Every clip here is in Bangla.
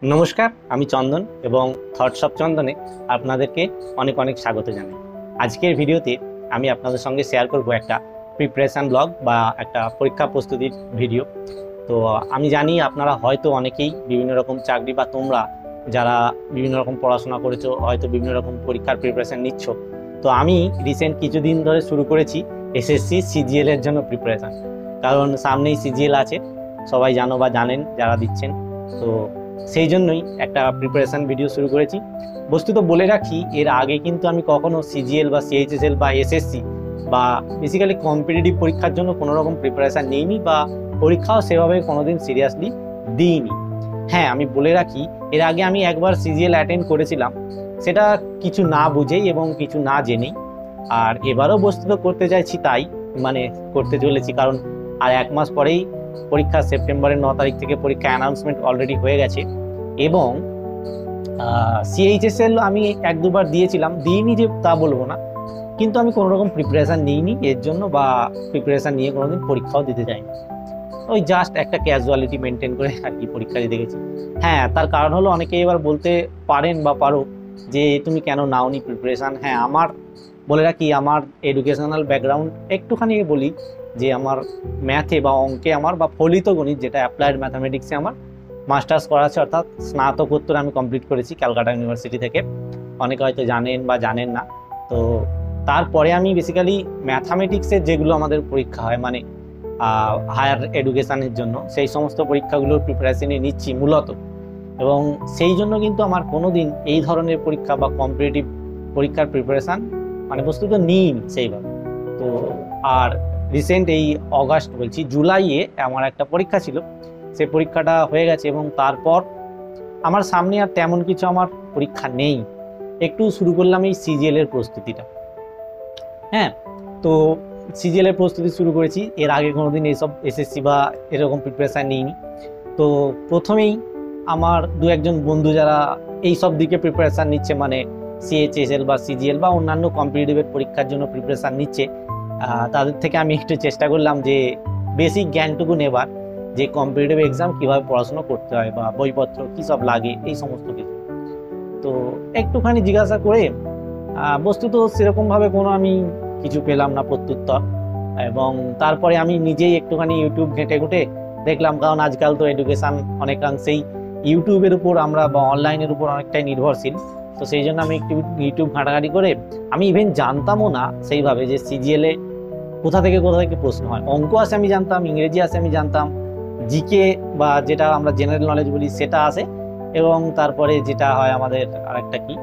नमस्कार, আমি চন্দন এবং থটস অফ চন্দনে আপনাদেরকে অনেক অনেক স্বাগত জানাই। আজকের ভিডিওতে আমি আপনাদের সঙ্গে শেয়ার করব একটা প্রিপারেশন ব্লগ বা একটা পরীক্ষা প্রস্তুতির ভিডিও। তো আমি জানি আপনারা হয়তো অনেকেই বিভিন্ন রকম চাকরি বা তোমরা যারা বিভিন্ন রকম পড়াশোনা করেছো হয়তো বিভিন্ন রকম পরীক্ষার প্রিপারেশন নিচ্ছ। তো আমি রিসেন্ট কিছুদিন ধরে শুরু করেছি এসএসসি সিজিএল এর জন্য প্রিপারেশন, কারণ সামনেই সিজিএল আছে, সবাই জানো বা জানেন যারা দিচ্ছেন। তো সেই জন্যই একটা প্রিপারেশন ভিডিও শুরু করেছি। বস্তুত বলে রাখি, এর আগে কিন্তু আমি কখনো সিজিএল বা সিএইচএসএল বা এসএসসি বা বেসিক্যালি কম্পিটিটিভ পরীক্ষার জন্য কোনো রকম প্রিপারেশান নিইনি বা পরীক্ষাও সেভাবে কোনোদিন সিরিয়াসলি দিইনি। হ্যাঁ, আমি বলে রাখি, এর আগে আমি একবার সিজিএল অ্যাটেন্ড করেছিলাম, সেটা কিছু না বুঝেই এবং কিছু না জেনেই। আর এবারও বস্তুত করতে চাইছি, তাই মানে করতে চলেছি, কারণ আর এক মাস পরেই পরীক্ষা, সেপ্টেম্বরের 9 তারিখ থেকে পরীক্ষা অ্যানাউন্সমেন্ট অলরেডি হয়ে গেছে। এবং সিএইচএসএল আমি এক দুবার দিয়েছিলাম, দিইনি যে তা বলবো না, কিন্তু আমি কোনো রকম প্রিপারেশান নিইনি এর জন্য, বা প্রিপারেশান নিয়ে কোনোদিন পরীক্ষাও দিতে যাইনি। ওই জাস্ট একটা ক্যাজুয়ালিটি মেনটেন করে আর কি পরীক্ষা দিতে গেছি। হ্যাঁ, তার কারণ হলো অনেকে এবার বলতে পারেন বা পারো যে তুমি কেন নাওনি প্রিপারেশান। হ্যাঁ, আমার বলে রাখি, আমার এডুকেশনাল ব্যাকগ্রাউন্ড একটুখানি বলি যে আমার ম্যাথে বা অঙ্কে আমার, বা ফলিত গণিত যেটা অ্যাপ্লাইড ম্যাথামেটিক্সে আমার মাস্টার্স করা আছে, অর্থাৎ স্নাতকোত্তর আমি কমপ্লিট করেছি ক্যালকাটা ইউনিভার্সিটি থেকে। অনেকে হয়তো জানেন বা জানেন না। তো তারপরে আমি বেসিক্যালি ম্যাথামেটিক্সের যেগুলো আমাদের পরীক্ষা হয়, মানে হায়ার এডুকেশানের জন্য, সেই সমস্ত পরীক্ষাগুলোর প্রিপারেশনে নিচ্ছি মূলত। এবং সেই জন্য কিন্তু আমার কোনো দিন এই ধরনের পরীক্ষা বা কম্পিটিটিভ পরীক্ষার প্রিপারেশান মানে বস্তুত নিইনি সেইভাবে। তো আর রিসেন্ট এই অগাস্ট বলছি জুলাইয়ে আমার একটা পরীক্ষা ছিল, সেই পরীক্ষাটা হয়ে গেছে এবং তারপর আমার সামনে আর তেমন কিছু আমার পরীক্ষা নেই। একটু শুরু করলাম এই সিজিএল এর প্রস্তুতিটা। হ্যাঁ, তো সিজিএল এর প্রস্তুতি শুরু করেছি, এর আগে কোনোদিন এইসব এসএসসি বা এরকম প্রিপারেশান নিইনি। তো প্রথমেই আমার দু একজন বন্ধু যারা এই সব দিকে প্রিপারেশান নিচ্ছে, মানে সিএইচএসএল বা সিজিএল বা অন্যান্য কম্পিটিটিভের পরীক্ষার জন্য প্রিপারেশান নিচ্ছে, তাদের থেকে আমি একটু চেষ্টা করলাম যে বেসিক জ্ঞানটুকু নেবার, যে কম্পিটিটিভ এক্সাম কীভাবে পড়াশোনা করতে হয় বা বইপত্র কী সব লাগে এই সমস্ত কিছু। তো একটুখানি জিজ্ঞাসা করে বস্তুত সেরকমভাবে কোনো আমি কিছু পেলাম না প্রত্যুত্তর। এবং তারপরে আমি নিজেই একটুখানি ইউটিউব ঘেঁটে ঘুঁটে দেখলাম, কারণ আজকাল তো এডুকেশান অনেকাংশেই ইউটিউবের উপর আমরা বা অনলাইনের উপর অনেকটাই নির্ভরশীল। তো সেই জন্য আমি একটু ইউটিউব ঘাঁটাঘাঁটি করে, আমি ইভেন জানতামও না সেইভাবে যে সিজিএলে কোথা থেকে প্রশ্ন হয়। অঙ্ক আসে আমি জানতাম, ইংরেজি আসে আমি জানতাম, জিকে বা যেটা আমরা জেনারেল নলেজ বলি সেটা আসে, এবং তারপরে যেটা হয় আমাদের আরেকটা কি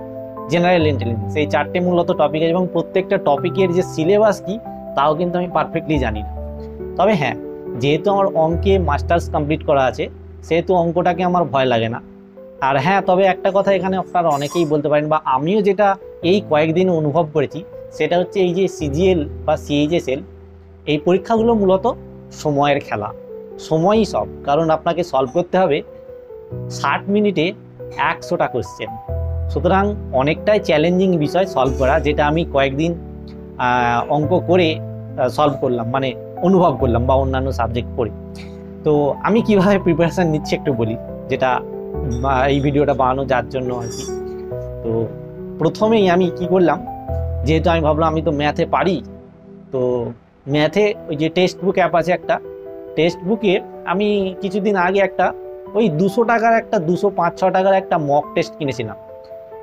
জেনারেল ইন্টেলিজেন্স, এই চারটে মূলত টপিক আছে। এবং প্রত্যেকটা টপিকের যে সিলেবাস কি তাও কিন্তু আমি পারফেক্টলি জানি না। তবে হ্যাঁ, যেহেতু আমার অঙ্কে মাস্টার্স কমপ্লিট করা আছে, সেহেতু অঙ্কটাকে আমার ভয় লাগে না। আর হ্যাঁ, তবে একটা কথা এখানে আপনারা অনেকেই বলতে পারেন, বা আমিও যেটা এই কয়েকদিন অনুভব করেছি, সেটা হচ্ছে এই যে সিজিএল বা সিএইচএসএল, এই পরীক্ষাগুলো মূলত সময়ের খেলা, সময়ই সব। কারণ আপনাকে সলভ করতে হবে 60 মিনিটে 100টা কোশ্চেন। সুতরাং অনেকটাই চ্যালেঞ্জিং বিষয় সলভ করা, যেটা আমি কয়েকদিন অঙ্ক করে সলভ করলাম, মানে অনুভব করলাম, বা অন্যান্য সাবজেক্ট পড়ে। তো আমি কিভাবে প্রিপারেশান নিচ্ছি একটু বলি, যেটা এই ভিডিওটা বানানো যার জন্য আর কি। তো প্রথমেই আমি কি করলাম, যেহেতু আমি ভাবলাম আমি তো ম্যাথে পারি, তো ম্যাথে ওই যে টেক্সট বুক অ্যাপ আছে একটা, টেক্সট বুকে আমি কিছুদিন আগে একটা ওই 200 টাকার একটা 205-6 টাকার একটা মক টেস্ট কিনেছিলাম।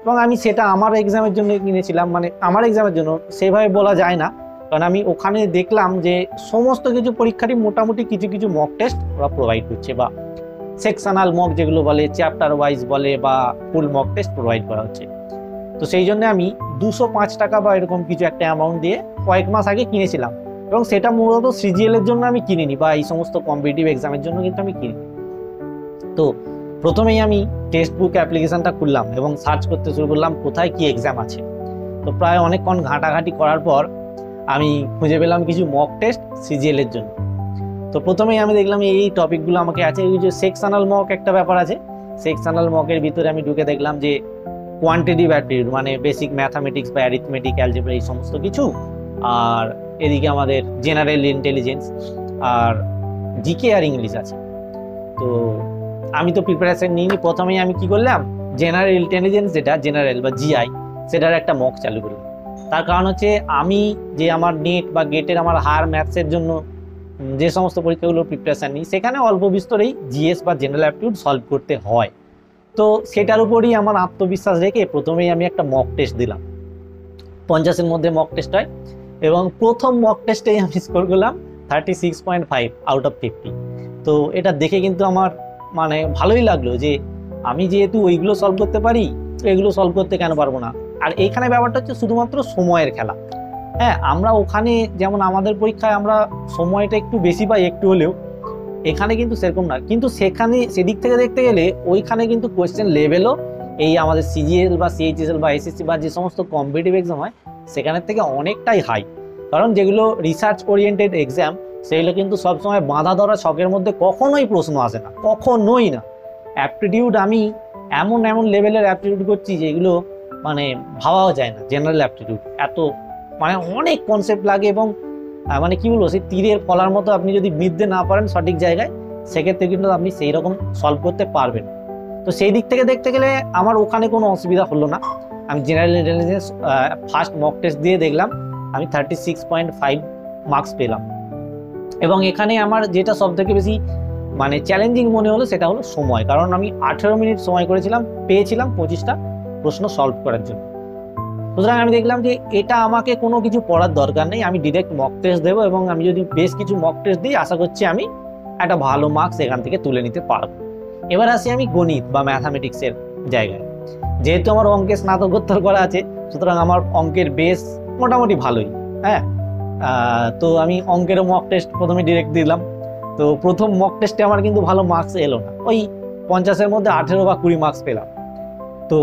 এবং আমি সেটা আমার এক্সামের জন্য কিনেছিলাম, মানে আমার এক্সামের জন্য সেভাবে বলা যায় না, কারণ আমি ওখানে দেখলাম যে সমস্ত কিছু পরীক্ষারই মোটামুটি কিছু কিছু মক টেস্ট ওরা প্রোভাইড করছে, বা সেকশনাল মক যেগুলো বলে, চ্যাপ্টার ওয়াইজ বলে, বা ফুল মক টেস্ট প্রোভাইড করা হচ্ছে। তো সেই জন্য আমি 205 টাকা বা এরকম কিছু একটা অ্যামাউন্ট দিয়ে কয়েক মাস আগে কিনেছিলাম। এবং সেটা মূলত সিজিএল এর জন্য আমি কিনিনি, বা এই সমস্ত কম্পিটিটিভ এক্সামের জন্য কিন্তু আমি কিনি। তো প্রথমেই আমি টেক্সট বুক অ্যাপ্লিকেশানটা খুললাম এবং সার্চ করতে শুরু করলাম কোথায় কি এক্সাম আছে। তো প্রায় অনেকক্ষণ ঘাঁটাঘাঁটি করার পর আমি খুঁজে পেলাম কিছু মক টেস্ট সিজিএল এর জন্য। তো প্রথমেই আমি দেখলাম এই টপিকগুলো আমাকে আছে। এই যে সেকশনাল মক একটা ব্যাপার আছে, সেকশনাল মকের ভিতরে আমি ঢুকে দেখলাম যে কোয়ান্টিটিভ অ্যাপটিটিউড, মানে বেসিক ম্যাথামেটিক্স বা অ্যারিথমেটিক, অ্যালজেব্রা, এই সমস্ত কিছু। আর এদিকে আমাদের জেনারেল ইন্টেলিজেন্স আর জিকে আর ইংলিশ আছে। তো আমি তো প্রিপারেশন নিইনি। প্রথমেই আমি কি করলাম, জেনারেল ইন্টেলিজেন্স যেটা জেনারেল বা জিআই, সেটার একটা মক চালু করলাম। তার কারণ হচ্ছে আমি যে আমার নেট বা গেটের আমার হায়ার ম্যাথসের জন্য যে সমস্ত পরীক্ষাগুলো প্রিপারেশন নিই, সেখানে অল্প বিস্তরেই জিএস বা জেনারেল অ্যাপটিটিউড সলভ করতে হয়। তো সেটার উপরই আমার আত্মবিশ্বাস রেখে প্রথমেই আমি একটা মক টেস্ট দিলাম। 50-এর মধ্যে মক টেস্ট হয় এবং প্রথম মক টেস্টেই আমি স্কোর করলাম 36.5 আউট অফ 50। তো এটা দেখে কিন্তু আমার মানে ভালোই লাগলো যে আমি যেহেতু ওইগুলো সলভ করতে পারি, তো এগুলো সলভ করতে কেন পারবো না। আর এইখানে ব্যাপারটা হচ্ছে শুধুমাত্র সময়ের খেলা। হ্যাঁ, আমরা ওখানে যেমন আমাদের পরীক্ষায় আমরা সময়টা একটু বেশি পাই একটু হলেও, এখানে কিন্তু সেরকম না। কিন্তু সেখানে সেদিক থেকে দেখতে গেলে ওইখানে কিন্তু কোয়েশ্চেন লেভেলও এই আমাদের সিজিএল বা সিএইচএসএল বা এসএসসি বা যে সমস্ত কম্পিটিটিভ এক্সাম হয় সেখানের থেকে অনেকটাই হাই। কারণ যেগুলো রিসার্চ ওরিয়েন্টেড এক্সাম, সেগুলো কিন্তু সবসময় বাঁধা ধরা ছকের মধ্যে কখনোই প্রশ্ন আসে না, কখনোই না। অ্যাপটিটিউড আমি এমন এমন লেভেলের অ্যাপটিটিউড করছি যেগুলো মানে ভাবাও যায় না। জেনারেল অ্যাপটিটিউড এত মানে অনেক কনসেপ্ট লাগে এবং মানে কি বলবো, সেই তীরের ফলার মতো আপনি যদি বিঁধতে না পারেন সঠিক জায়গায়, সেক্ষেত্রে কিন্তু আপনি সেই রকম সলভ করতে পারবেন। তো সেই দিক থেকে দেখতে গেলে আমার ওখানে কোনো অসুবিধা হলো না। আমি general intelligence first mock test দিয়ে দেখলাম আমি 36.5 মার্কস পেলাম। এবং এখানে আমার যেটা সব থেকে বেশি মানে চ্যালেঞ্জিং মনে হলো সেটা হলো সময়। কারণ আমি 18 মিনিট সময় করেছিলাম, পেয়েছিলাম 25টা প্রশ্ন সলভ করার জন্য। সুতরাং আমি দেখলাম যে এটা আমাকে কোনো কিছু পড়ার দরকার নেই, আমি ডিরেক্ট মক টেস্ট দেবো এবং আমি যদি বেশ কিছু মক টেস্ট দিই আশা করছি আমি একটা ভালো মার্কস এখান থেকে তুলে নিতে পারবো। এবার আসি আমি গণিত বা ম্যাথামেটিক্সের জায়গায়। যেহেতু আমার অঙ্কে স্নাতকোত্তর করা আছে, সুতরাং আমার অঙ্কের বেস মোটামুটি ভালোই। হ্যাঁ, তো আমি অঙ্কেরও মক টেস্ট প্রথমে ডিরেক্ট দিলাম। তো প্রথম মক টেস্টে আমার কিন্তু ভালো মার্কস এলো না, ওই 50-এর মধ্যে 18 বা 20 মার্কস পেলাম। তো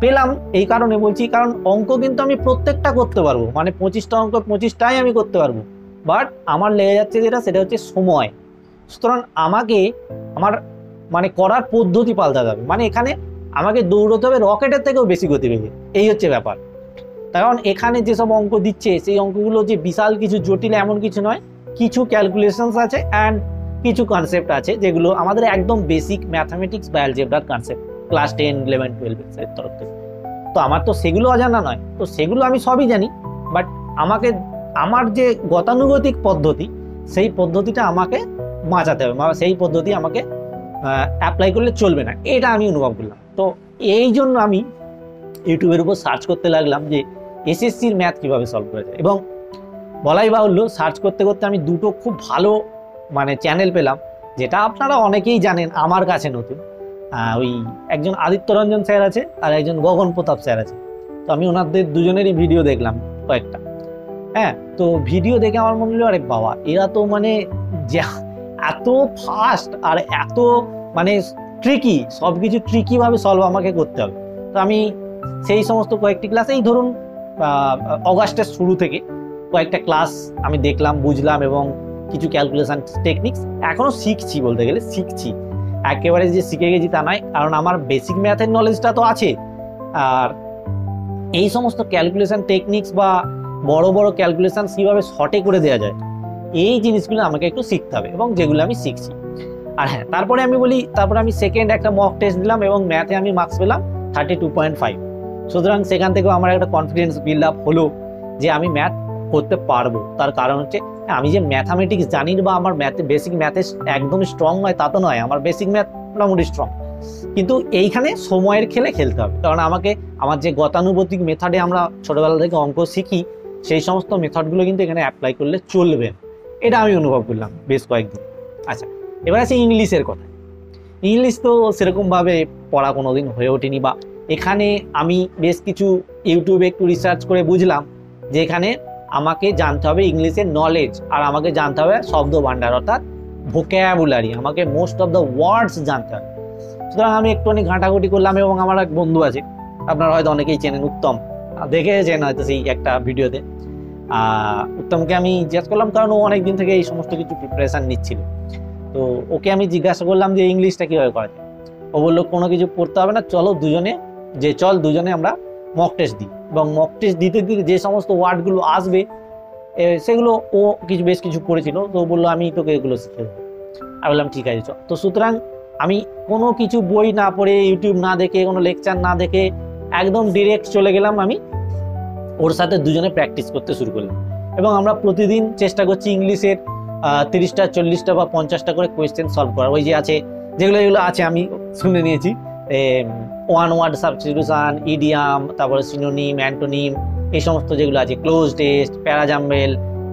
পেলাম এই কারণে বলছি, কারণ অঙ্ক কিন্তু আমি প্রত্যেকটা করতে পারবো, মানে 25টা অঙ্ক 25টাই আমি করতে পারবো। বাট আমার লেগে যাচ্ছে সেটা হচ্ছে সময়। সুতরাং আমাকে আমার মানে করার পদ্ধতি পাল্টাতে হবে। মানে এখানে আমাকে দৌড়তে হবে রকেটের থেকেও বেশি গতিবেগে, এই হচ্ছে ব্যাপার। কারণ এখানে যেসব অঙ্ক দিচ্ছে সেই অঙ্কগুলো যে বিশাল কিছু জটিল এমন কিছু নয়, কিছু ক্যালকুলেশনস আছে অ্যান্ড কিছু কনসেপ্ট আছে যেগুলো আমাদের একদম বেসিক ম্যাথামেটিক্স বা অ্যালজেব্রার কনসেপ্ট ক্লাস 10, 11, 12 এর তরফ থেকে। তো আমার তো সেগুলো অজানা নয়, তো সেগুলো আমি সবই জানি। বাট আমাকে আমার যে গতানুগতিক পদ্ধতি, সেই পদ্ধতিটা আমাকে বাঁচাতে হবে, সেই পদ্ধতি আমাকে অ্যাপ্লাই করলে চলবে না, এটা আমি অনুভব করলাম। তো এই জন্য আমি ইউটিউবের উপর সার্চ করতে লাগলাম যে এসএসসির ম্যাথ কীভাবে সলভ করা যায়। এবং বলাই বাহুল্য, সার্চ করতে করতে আমি দুটো খুব ভালো মানে চ্যানেল পেলাম, যেটা আপনারা অনেকেই জানেন, আমার কাছে নতুন। ওই একজন আদিত্য রঞ্জন স্যার আছে আর একজন গগন প্রতাপ স্যার আছে। তো আমি ওনাদের দুজনেরই ভিডিও দেখলাম কয়েকটা। হ্যাঁ, তো ভিডিও দেখে আমার মনে হলো আরে বাবা, এরা তো মানে এত ফাস্ট আর এত মানে ট্রিকি, সব কিছু ট্রিকিভাবে সলভ আমাকে করতে হবে। তো আমি সেই সমস্ত কয়েকটি ক্লাস, এই ধরুন অগাস্টের শুরু থেকে কয়েকটা ক্লাস আমি দেখলাম, বুঝলাম এবং কিছু ক্যালকুলেশন টেকনিক্স এখনও শিখছি, বলতে গেলে শিখছি। একেবারে যে শিখে গেছি তা নয়, কারণ আমার বেসিক ম্যাথের নলেজটা তো আছে। আর এই সমস্ত ক্যালকুলেশন টেকনিক্স বা বড় বড় ক্যালকুলেশন কীভাবে শর্টে করে দেওয়া যায়, এই জিনিসগুলো আমাকে একটু শিখতে হবে এবং যেগুলো আমি শিখছি। আর হ্যাঁ, তারপরে আমি বলি, তারপরে আমি সেকেন্ড একটা মক টেস্ট দিলাম এবং ম্যাথে আমি মার্কস পেলাম 32.5। সুতরাং সেখান থেকেও আমার একটা কনফিডেন্স বিল্ড আপ হলো যে আমি ম্যাথ করতে পারবো। তার কারণ হচ্ছে আমি যে ম্যাথামেটিক্স জানি বা আমার ম্যাথে বেসিক ম্যাথে একদম স্ট্রং নয় তা তো নয়, আমার বেসিক ম্যাথ মোটামুটি স্ট্রং। কিন্তু এইখানে সময়ের খেলে খেলতে হবে, কারণ আমাকে আমার যে গতানুগতিক মেথডে আমরা ছোটবেলা থেকে অঙ্ক শিখি, সেই সমস্ত মেথডগুলো কিন্তু এখানে অ্যাপ্লাই করলে চলবে, এটা আমি অনুভব করলাম বেশ কয়েকদিন। আচ্ছা, এবার আছে ইংলিশের কথা। ইংলিশ তো সেরকমভাবে পড়া কোনোদিন হয়ে ওঠেনি, বা এখানে আমি বেশ কিছু ইউটিউবে একটু রিসার্চ করে বুঝলাম যে এখানে আমাকে জানতে হবে ইংলিশের নলেজ, আর আমাকে জানতে হবে শব্দ ভাণ্ডার অর্থাৎ ভোক্যাবুলারি, আমাকে মোস্ট অফ দ্য ওয়ার্ডস জানতে হবে। সুতরাং আমি একটুখানি ঘাঁটাঘুটি করলাম এবং আমার এক বন্ধু আছে, আপনারা হয়তো অনেকেই চেনেন, উত্তম, দেখেছেন হয়তো সেই একটা ভিডিওতে। উত্তমকে আমি জিজ্ঞেস করলাম, কারণ ও অনেকদিন থেকে এই সমস্ত কিছু প্রিপারেশান নিচ্ছিল। তো ওকে আমি জিজ্ঞাসা করলাম যে ইংলিশটা কীভাবে করা যায়। ও বললো কোনো কিছু পড়তে হবে না, চলো দুজনে আমরা মক টেস্ট দিই। এবং মক টেস্ট দিতে দিতে যে সমস্ত ওয়ার্ডগুলো আসবে সেগুলো ও বেশ কিছু পড়েছিল, তো ও বললো আমি তোকে এগুলো শিখে দেবো। আমি বললাম ঠিক আছে চল। তো সুতরাং আমি কোনো কিছু বই না পড়ে, ইউটিউব না দেখে, কোনো লেকচার না দেখে একদম ডিরেক্ট চলে গেলাম, আমি ওর সাথে দুজনে প্র্যাকটিস করতে শুরু করলাম। এবং আমরা প্রতিদিন চেষ্টা করছি ইংলিশের 30টা 40টা বা 50টা করে কোয়েশ্চেন সলভ করার। ওই যে আছে যেগুলো আছে আমি শুনে নিয়েছি, ওয়ান ওয়ার্ড সাবস্টিটিউশন, ইডিয়াম, তারপরে সিনোনিম, অ্যান্টোনিম, এই সমস্ত যেগুলো আছে, ক্লোজ টেস্ট, প্যারাজাম্বেল,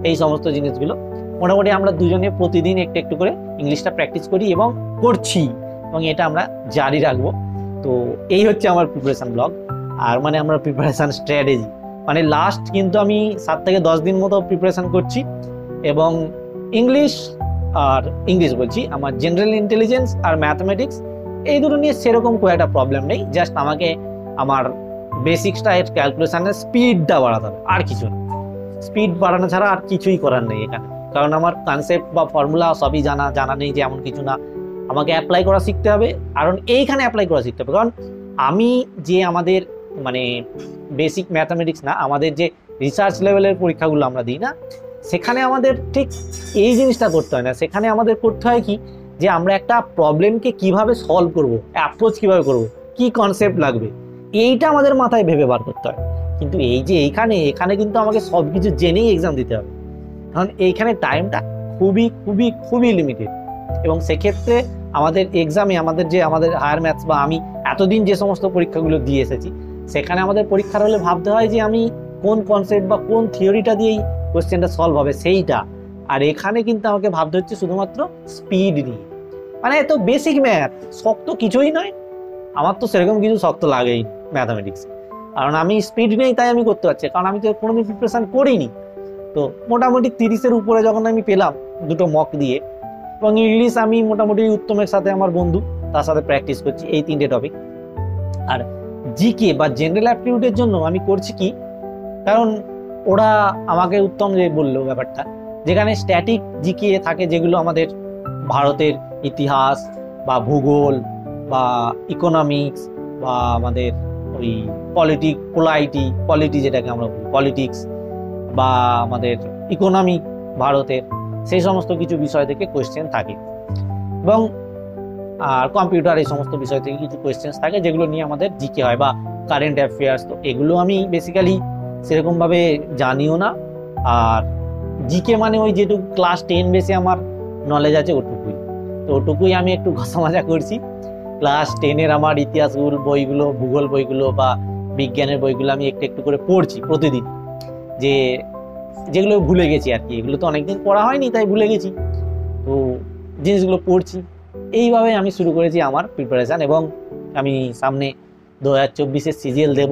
এই সমস্ত জিনিসগুলো মোটামুটি আমরা দুজনে প্রতিদিন একটু একটু করে ইংলিশটা প্র্যাকটিস করি এবং করছি, এবং এটা আমরা জারি রাখবো। তো এই হচ্ছে আমার প্রিপারেশন ব্লগ, আর মানে আমার প্রিপারেশন স্ট্র্যাটেজি। মানে লাস্ট কিন্তু আমি 7 থেকে 10 দিন মতো প্রিপারেশন করছি, এবং ইংলিশ বলছি, আমার জেনারেল ইন্টেলিজেন্স আর ম্যাথমেটিক্স এই দুটো নিয়ে সেরকম খুব একটা প্রবলেম নেই। জাস্ট আমাকে আমার বেসিক্সটা, এর ক্যালকুলেশনের স্পিডটা বাড়াতে হবে, আর কিছু না। স্পিড বাড়ানো ছাড়া আর কিছুই করার নেই এখানে, কারণ আমার কনসেপ্ট বা ফর্মুলা সবই জানা নেই যে এমন কিছু না, আমাকে অ্যাপ্লাই করা শিখতে হবে। কারণ এইখানে অ্যাপ্লাই করা শিখতে হবে, কারণ আমি যে আমাদের মানে বেসিক ম্যাথামেটিক্স না, আমাদের যে রিসার্চ লেভেলের পরীক্ষাগুলো আমরা দিই না, সেখানে আমাদের ঠিক এই জিনিসটা করতে হয় না। সেখানে আমাদের করতে হয় কি, যে আমরা একটা প্রবলেমকে কিভাবে সলভ করব, অ্যাপ্রোচ কিভাবে করব, কি কনসেপ্ট লাগবে, এইটা আমাদের মাথায় ভেবে বার করতে হয়। কিন্তু এই যে এখানে কিন্তু আমাকে সব কিছু জেনেই এক্সাম দিতে হবে, কারণ এইখানে টাইমটা খুবই খুবই খুবই লিমিটেড। এবং সেক্ষেত্রে আমাদের এক্সামে আমাদের হায়ার ম্যাথস বা আমি এতদিন যে সমস্ত পরীক্ষাগুলো দিয়ে এসেছি, সেখানে আমাদের পরীক্ষার হলে ভাবতে হয় যে আমি কোন কনসেপ্ট বা কোন থিওরিটা দিয়েই কোয়েশ্চেনটা সলভ হবে সেইটা। আর এখানে কিন্তু আমাকে ভাবতে হচ্ছে শুধুমাত্র স্পিড নিয়ে। মানে এত বেসিক ম্যাথ, শক্ত কিছুই নয়। আমার তো সেরকম কিছু শক্ত লাগেই ম্যাথামেটিক্স, কারণ আমি স্পিড নেই, তাই আমি করতে পারছি, কারণ আমি তো কোনোদিন প্রিপারেশন করিনি। তো মোটামুটি 30-এর উপরে যখন আমি পেলাম দুটো মক দিয়ে, এবং ইংলিশ আমি মোটামুটি উত্তমের সাথে, আমার বন্ধু, তার সাথে প্র্যাকটিস করছি এই 3টে টপিক। আর জিকে বা জেনারেল অ্যাপটিটিউডের জন্য আমি করছি কি, কারণ ওরা আমাকে উত্তম যে বললো ব্যাপারটা, যেখানে স্ট্যাটিক জিকে থাকে, যেগুলো আমাদের ভারতের ইতিহাস বা ভূগোল বা ইকোনমিক্স বা আমাদের ওই পলিটি যেটাকে আমরা বলি পলিটিক্স, বা আমাদের ইকোনমিক ভারতের, সেই সমস্ত কিছু বিষয় থেকে কোয়েশ্চেন থাকে। এবং আর কম্পিউটার, এই সমস্ত বিষয় থেকে কিছু কোয়েশ্চেন থাকে যেগুলো নিয়ে আমাদের জিকে হয়, বা কারেন্ট অ্যাফেয়ার্স। তো এগুলো আমি বেসিক্যালি সেরকমভাবে জানিও না। আর জিকে মানে ওই যেটুকু ক্লাস 10 বেসে আমার নলেজ আছে ওটুকুই, তো ওটুকুই আমি একটু ঘষা মাজা করছি। ক্লাস 10-এর আমার ইতিহাস বইগুলো, ভূগোল বইগুলো বা বিজ্ঞানের বইগুলো আমি একটু একটু করে পড়ছি প্রতিদিন, যেগুলো ভুলে গেছি আর কি। এগুলো তো অনেকদিন পড়া হয়নি, তাই ভুলে গেছি, তো জিনিসগুলো পড়ছি। এইভাবে আমি শুরু করেছি আমার প্রিপারেশান। এবং আমি সামনে 2024-এর সিজিএল দেব,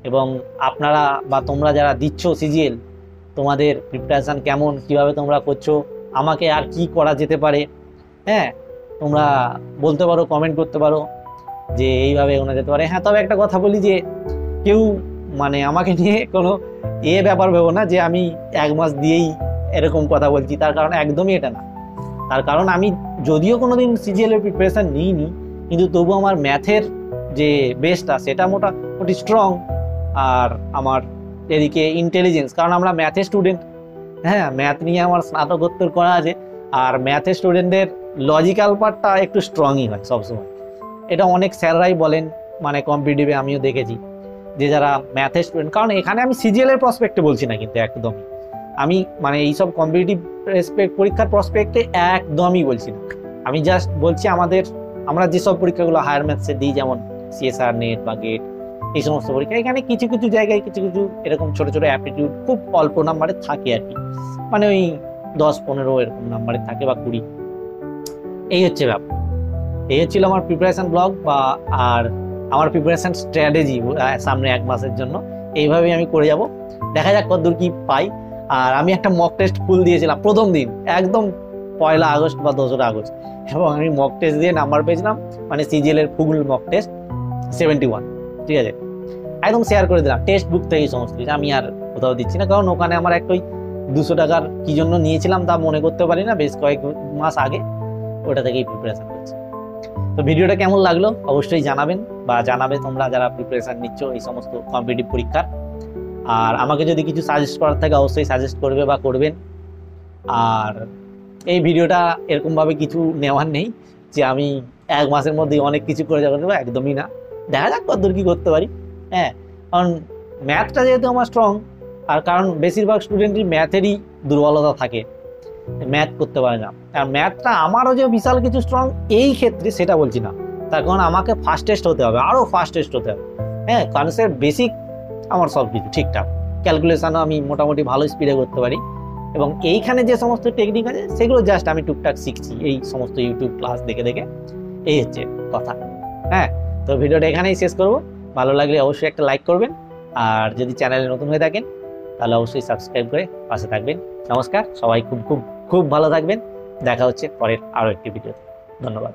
এবং আপনারা বা তোমরা যারা দিচ্ছ সিজিএল, তোমাদের প্রিপারেশান কেমন, কিভাবে তোমরা করছো, আমাকে আর কি করা যেতে পারে, হ্যাঁ তোমরা বলতে পারো, কমেন্ট করতে পারো যে এইভাবে এগোনো যেতে পারে। হ্যাঁ, তবে একটা কথা বলি, যে কেউ মানে আমাকে নিয়ে কোনো ব্যাপার ভেবো না যে আমি 1 মাস দিয়েই এরকম কথা বলছি, তার কারণ একদমই এটা না। তার কারণ আমি যদিও কোনোদিন সিজিএল এর প্রিপারেশন নিইনি, কিন্তু তবু আমার ম্যাথের যে বেসটা সেটা মোটামুটি স্ট্রং। আর আমার এদিকে ইন্টেলিজেন্স, কারণ আমরা ম্যাথের স্টুডেন্ট, হ্যাঁ ম্যাথ নিয়ে আমার স্নাতকোত্তর করা আছে। আর ম্যাথের স্টুডেন্টদের লজিক্যাল পার্টটা একটু স্ট্রংই হয় সবসময়, এটা অনেক স্যাররাই বলেন, মানে কম্পিটিটিভে আমিও দেখেছি যে যারা ম্যাথের স্টুডেন্ট। কারণ এখানে আমি সিজিএল এর প্রসপেক্টে বলছি না, কিন্তু একদমই আমি মানে এইসব কম্পিটিটিভ পরীক্ষার প্রসপেক্টে একদমই বলছি না। আমি জাস্ট বলছি আমরা যেসব পরীক্ষাগুলো হায়ার ম্যাথসে দিই, যেমন সিএসআর, নেট বা গেট, এই সমস্ত পরীক্ষা, এখানে কিছু কিছু জায়গায় কিছু এরকম ছোট ছোট অ্যাপটিটিউড খুব অল্প নাম্বারে থাকে আর কি, মানে ওই 10-15 এরকম নাম্বারে থাকে বা 20। এই হচ্ছে ব্যাপার। এই হচ্ছিল আমার প্রিপারেশন ব্লগ আর আমার প্রিপারেশন স্ট্র্যাটেজি সামনে 1 মাসের জন্য। এইভাবেই আমি করে যাব, দেখা যাক কতদূর কি পাই। আর আমি একটা মক টেস্ট ফুল দিয়েছিলাম প্রথম দিন, একদম 1 আগস্ট বা 2 আগস্ট, এবং আমি মক টেস্ট দিয়ে নাম্বার পেয়েছিলাম, মানে সিজিএল এর ফুল মক টেস্ট 71। ঠিক আছে, একদম শেয়ার করে দিলাম টেক্সট বুক থেকে সমস্ত কিছু, আমি আর কোথাও দিচ্ছি না, কারণ ওখানে আমার একটা 200 টাকার কি জন্য নিয়েছিলাম তা মনে করতে পারি না, বেশ কয়েক মাস আগে ওটা থেকেই প্রিপারেশন করছি। তো ভিডিওটা কেমন লাগলো অবশ্যই জানাবেন, বা জানাবে তোমরা যারা প্রিপারেশন নিচ্ছ এই সমস্ত কম্পিটিটিভ পরীক্ষার। আর আমাকে যদি কিছু সাজেস্ট করার থাকে অবশ্যই সাজেস্ট করবে বা করবেন। আর এই ভিডিওটা এরকমভাবে কিছু নেওয়ার নেই, যে আমি 1 মাসের মধ্যে অনেক কিছু করে যাবো, একদমই না। দেখা যাক কতদূর কি করতে পারি। হ্যাঁ, কারণ ম্যাথটা যেহেতু আমার স্ট্রং, আর কারণ বেশিরভাগ স্টুডেন্টই ম্যাথেরই দুর্বলতা থাকে, ম্যাথ করতে পারে না। আর ম্যাথটা আমারও যে বিশাল কিছু স্ট্রং এই ক্ষেত্রে সেটা বলছি না, তার কারণ আমাকে ফাস্টেস্ট হতে হবে, আরও ফাস্টেস্ট হতে হবে। হ্যাঁ, কারণ সে বেসিক আমার সব কিছু ঠিকঠাক, ক্যালকুলেশনও আমি মোটামুটি ভালো স্পিডে করতে পারি, এবং এইখানে যে সমস্ত টেকনিক আছে সেগুলো জাস্ট আমি টুকটাক শিখছি এই সমস্ত ইউটিউব ক্লাস দেখে দেখে। এই হচ্ছে কথা। হ্যাঁ, তো ভিডিওটা এখানেই শেষ করব। ভালো লাগলে অবশ্যই একটা লাইক করবেন, আর যদি চ্যানেলে নতুন হয়ে থাকেন তাহলে অবশ্যই সাবস্ক্রাইব করে পাশে থাকবেন। নমস্কার, সবাই খুব খুব খুব ভালো থাকবেন। দেখা হচ্ছে পরের আরও একটি ভিডিওতে। ধন্যবাদ।